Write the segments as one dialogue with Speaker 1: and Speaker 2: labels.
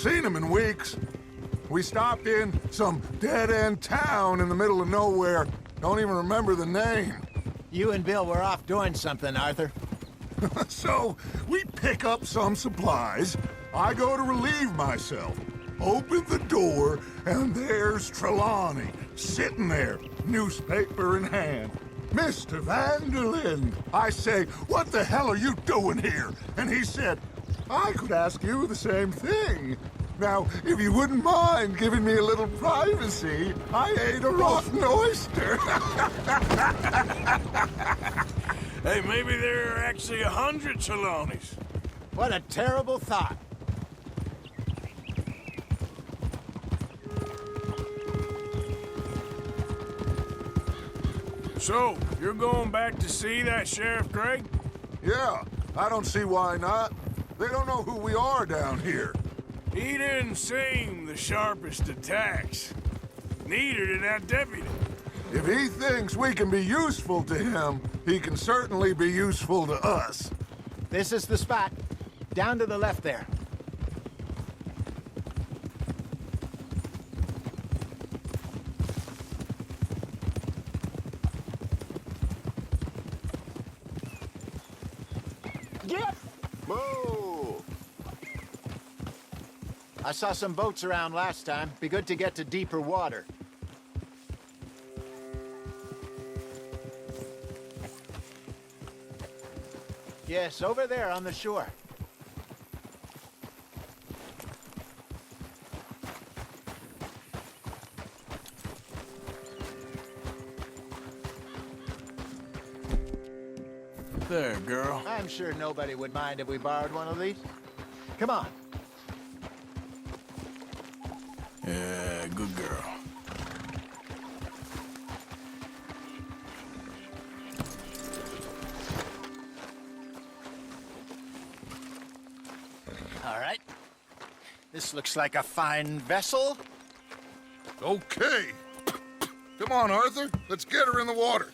Speaker 1: seen him in weeks. We stopped in some dead-end town in the middle of nowhere. Don't even remember the name.
Speaker 2: You and Bill were off doing something, Arthur.
Speaker 1: So, we pick up some supplies. I go to relieve myself. Open the door, and there's Trelawney, sitting there, newspaper in hand. Mr. Van der Linde. I say, what the hell are you doing here? And he said, I could ask you the same thing. Now, if you wouldn't mind giving me a little privacy, I ate a rotten oyster.
Speaker 3: Hey, maybe there are actually 100 Trelawneys.
Speaker 2: What a terrible thought.
Speaker 3: So, you're going back to see that Sheriff Gregg?
Speaker 1: Yeah, I don't see why not. They don't know who we are down here.
Speaker 3: He didn't seem the sharpest attacks. Neither did that deputy.
Speaker 1: If he thinks we can be useful to him, he can certainly be useful to us.
Speaker 2: This is the spot. Down to the left there. Get!
Speaker 4: Whoa!
Speaker 2: I saw some boats around last time. Be good to get to deeper water. Yes, over there on the shore.
Speaker 3: There, girl.
Speaker 2: I'm sure nobody would mind if we borrowed one of these. Come on.
Speaker 3: Yeah, good girl.
Speaker 2: All right. This looks like a fine vessel.
Speaker 1: Okay. Come on, Arthur. Let's get her in the water.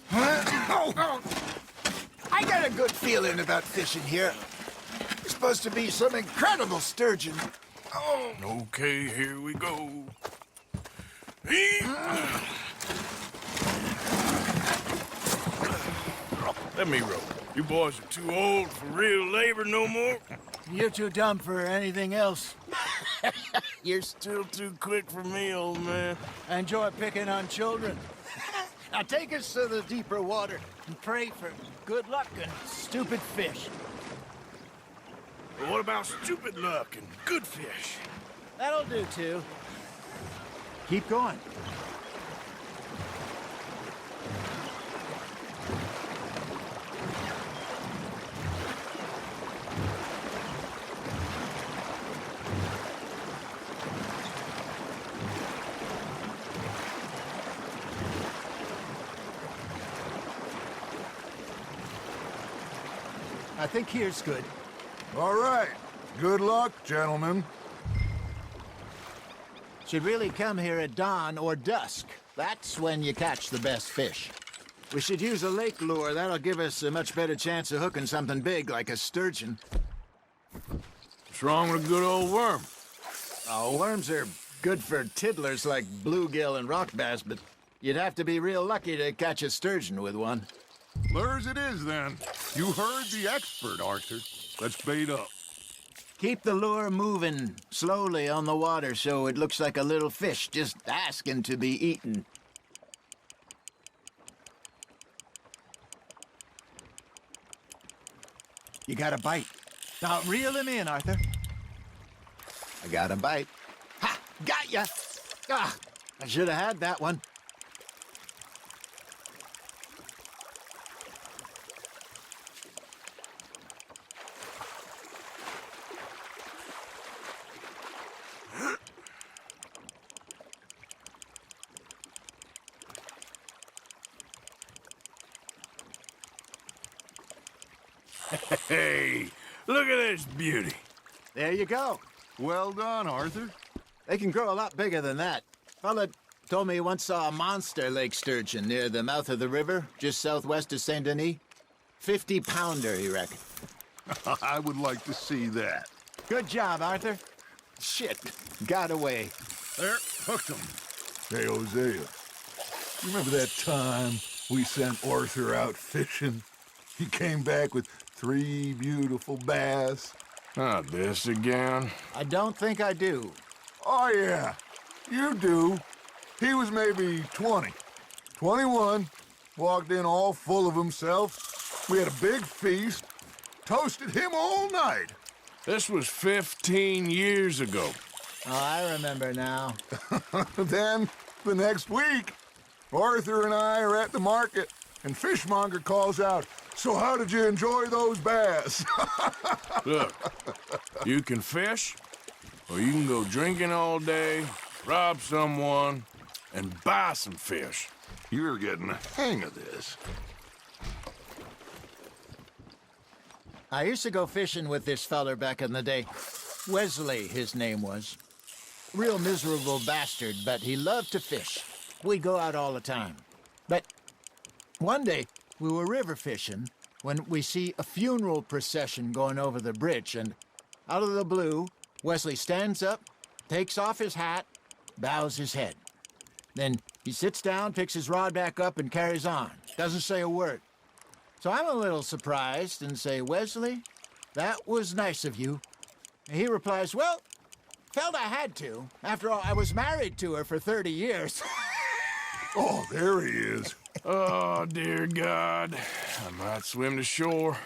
Speaker 4: I got a good feeling about fishing here. It's supposed to be some incredible sturgeon. Oh,
Speaker 3: Okay, here we go. Let me row. You boys are too old for real labor no more.
Speaker 2: You're too dumb for anything else.
Speaker 3: You're still too quick for me, old man.
Speaker 2: I enjoy picking on children. Now take us to the deeper water and pray for good luck and stupid fish.
Speaker 3: But what about stupid luck and good fish?
Speaker 2: That'll do, too. Keep going. I think here's good.
Speaker 1: All right. Good luck, gentlemen.
Speaker 2: Should really come here at dawn or dusk. That's when you catch the best fish. We should use a lake lure. That'll give us a much better chance of hooking something big like a sturgeon.
Speaker 3: What's wrong with a good old worm?
Speaker 2: Oh, worms are good for tiddlers like bluegill and rock bass, but you'd have to be real lucky to catch a sturgeon with one.
Speaker 5: Lures it is, then. You heard the expert, Arthur. Let's bait up.
Speaker 2: Keep the lure moving slowly on the water so it looks like a little fish just asking to be eaten. You got a bite. Now reel him in, Arthur. I got a bite. Ha! Got ya! Ah, I should have had that one.
Speaker 3: Hey, look at this beauty.
Speaker 2: There you go.
Speaker 5: Well done, Arthur.
Speaker 2: They can grow a lot bigger than that. Fella told me he once saw a monster lake sturgeon near the mouth of the river, just southwest of Saint Denis. 50-pounder, he reckoned.
Speaker 5: I would like to see that.
Speaker 2: Good job, Arthur. Shit, got away.
Speaker 5: There, hooked him.
Speaker 1: Hey, Hosea, you remember that time we sent Arthur out fishing? He came back with 3 beautiful bass.
Speaker 3: Not this again.
Speaker 2: I don't think I do.
Speaker 1: Oh, yeah, you do. He was maybe 20, 21, walked in all full of himself. We had a big feast, toasted him all night.
Speaker 3: This was 15 years ago.
Speaker 2: Oh, I remember now.
Speaker 1: Then, the next week, Arthur and I are at the market, and Fishmonger calls out, "So how did you enjoy those bass?"
Speaker 3: Look, you can fish, or you can go drinking all day, rob someone, and buy some fish.
Speaker 5: You're getting the hang of this.
Speaker 2: I used to go fishing with this feller back in the day. Wesley, his name was. Real miserable bastard, but he loved to fish. We'd go out all the time. But one day, we were river fishing when we see a funeral procession going over the bridge, and out of the blue, Wesley stands up, takes off his hat, bows his head. Then he sits down, picks his rod back up, and carries on. Doesn't say a word. So I'm a little surprised and say, "Wesley, that was nice of you." And he replies, "Well, felt I had to. After all, I was married to her for 30 years.
Speaker 1: Oh, there he is.
Speaker 3: Oh, dear God. I might swim to shore.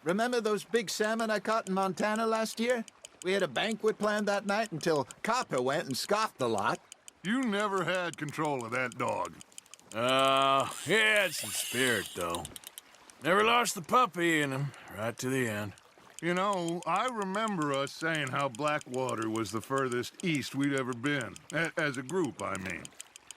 Speaker 2: Remember those big salmon I caught in Montana last year? We had a banquet planned that night until Copper went and scoffed a lot.
Speaker 5: You never had control of that dog.
Speaker 3: He had some spirit, though. Never lost the puppy in him, right to the end.
Speaker 5: You know, I remember us saying how Blackwater was the furthest east we'd ever been. As a group, I mean.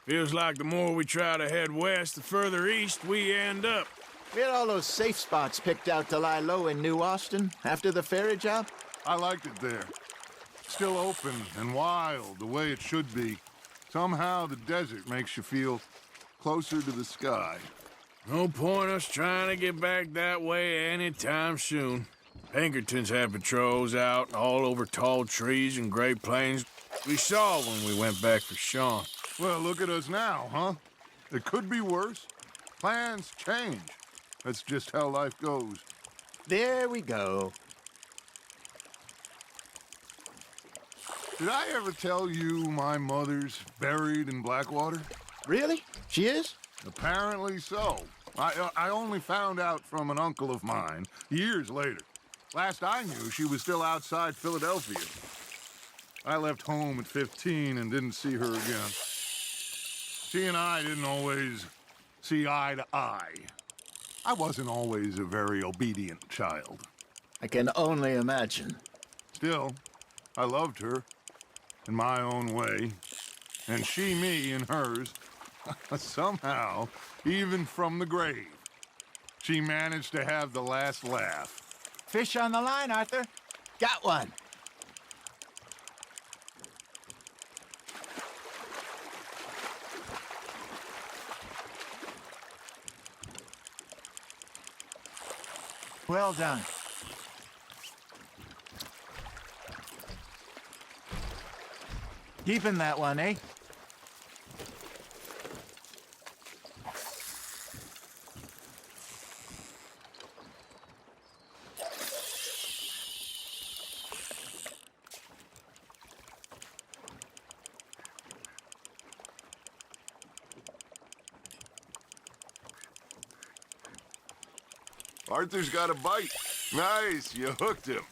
Speaker 3: Feels like the more we try to head west, the further east we end up.
Speaker 2: We had all those safe spots picked out to lie low in New Austin after the ferry job.
Speaker 5: I liked it there. Still open and wild, the way it should be. Somehow the desert makes you feel closer to the sky.
Speaker 3: No point us trying to get back that way anytime soon. Pinkertons had patrols out all over tall trees and Great Plains. We saw when we went back for Sean.
Speaker 5: Well, look at us now, huh? It could be worse. Plans change. That's just how life goes.
Speaker 2: There we go.
Speaker 5: Did I ever tell you my mother's buried in Blackwater?
Speaker 2: Really? She is?
Speaker 5: Apparently so. I only found out from an uncle of mine years later. Last I knew, she was still outside Philadelphia. I left home at 15 and didn't see her again. She and I didn't always see eye to eye. I wasn't always a very obedient child.
Speaker 2: I can only imagine.
Speaker 5: Still, I loved her in my own way, and she me in hers. Somehow, even from the grave, she managed to have the last laugh.
Speaker 2: Fish on the line, Arthur. Got one. Well done. Keeping that one, eh?
Speaker 5: Arthur's got a bite. Nice, you hooked him.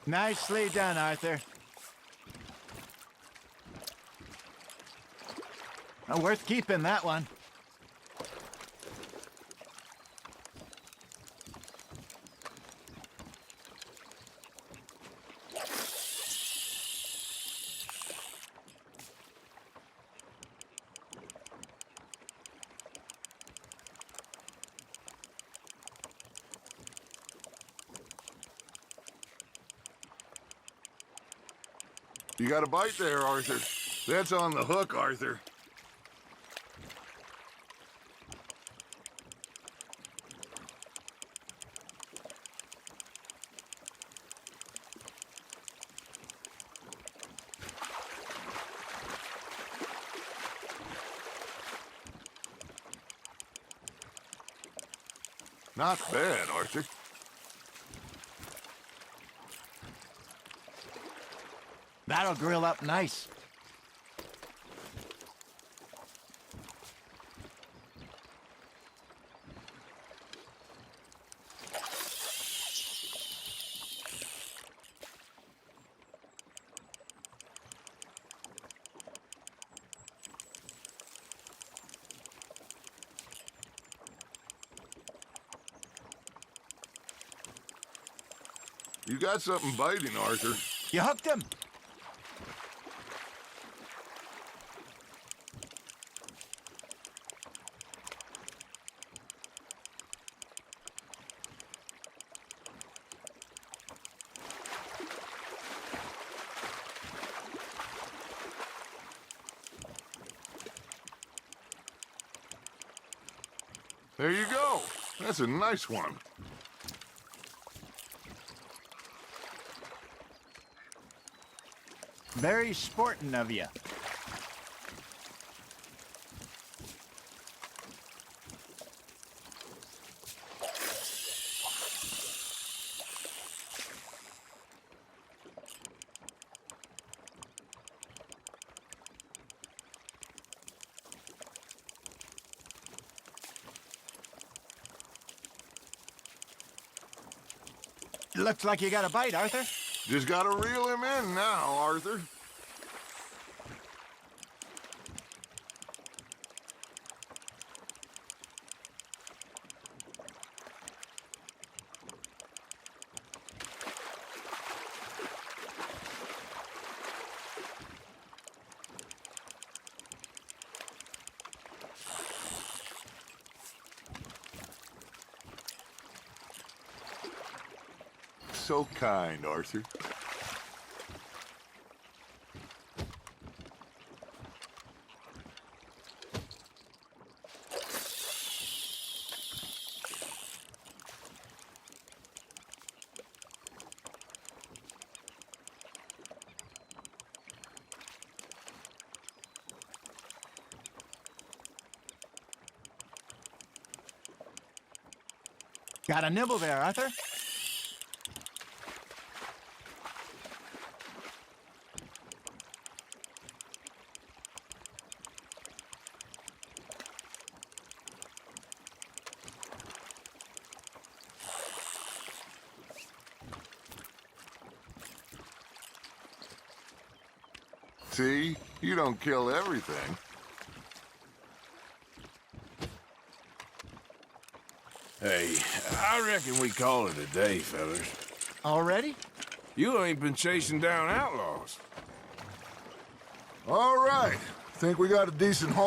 Speaker 2: Nicely done, Arthur. Oh, worth keeping, that one.
Speaker 5: You got a bite there, Arthur. That's on the hook, Arthur. Not bad, Arthur.
Speaker 2: That'll grill up nice.
Speaker 5: You got something biting, Arthur.
Speaker 2: You hooked him.
Speaker 5: There you go. That's a nice one.
Speaker 2: Very sporting of you. Looks like you got a bite, Arthur.
Speaker 5: Just gotta reel him in now, Arthur. So kind, Arthur.
Speaker 2: Got a nibble there, Arthur.
Speaker 5: See? You don't kill everything.
Speaker 3: Hey, I reckon we call it a day, fellas.
Speaker 2: Already?
Speaker 3: You ain't been chasing down outlaws.
Speaker 1: All right. Think we got a decent haul?